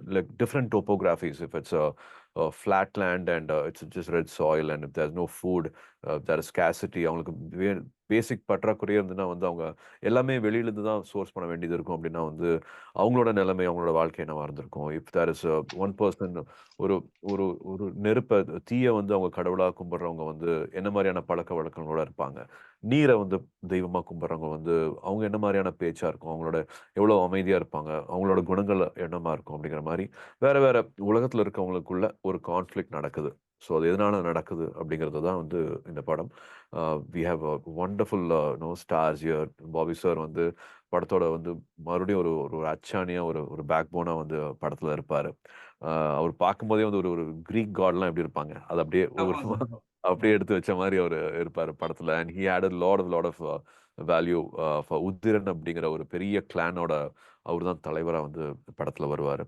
like different topographies. If it's a flat land and it's just red soil, and if there's no food, there is scarcity. அவங்களுக்கு பேசிக் பற்றாக்குறையே இருந்துன்னா வந்து அவங்க எல்லாமே வெளியிலேருந்து தான் சோர்ஸ் பண்ண வேண்டியது இருக்கும். அப்படின்னா வந்து அவங்களோட நிலைமை, அவங்களோட வாழ்க்கை என்னவா இருந்திருக்கும்? If there is one person, ஒரு ஒரு ஒரு நெருப்ப, தீய வந்து அவங்க கடவுளா கும்பிடுறவங்க வந்து என்ன மாதிரியான பழக்க வழக்கங்களோட இருப்பாங்க? நீரை வந்து தெய்வமா கும்பிடுறவங்க வந்து அவங்க என்ன மாதிரியான பேச்சா இருக்கும்? அவங்களோட எவ்வளோ அமைதியா இருப்பாங்க? அவங்களோட குணங்கள் என்னமா இருக்கும்? அப்படிங்கிற மாதிரி வேற வேற உலகத்துல இருக்கவங்களுக்குள்ள ஒரு கான்ஃப்ளிக்ட் நடக்குது. ஸோ அது எதனால நடக்குது அப்படிங்கிறது தான் வந்து இந்த படம். We have a wonderful stars here. Bobby sir வந்து படத்தோட வந்து மறுபடியும் ஒரு ஒரு அச்சாணியா, ஒரு ஒரு பேக் போனா வந்து படத்துல இருப்பாரு. அவர் பார்க்கும்போதே வந்து ஒரு ஒரு கிரீக் காட்லாம் எப்படி இருப்பாங்க, அது அப்படியே ஒரு ஆமா சார். அப்படியே எடுத்து வச்ச மாதிரி அவர் இருப்பாரு படத்துல. And he added lot of value for Uthiran அப்படிங்கிற ஒரு பெரிய கிளானோட அவர் தான் தலைவரா வந்து படத்துல வருவாரு.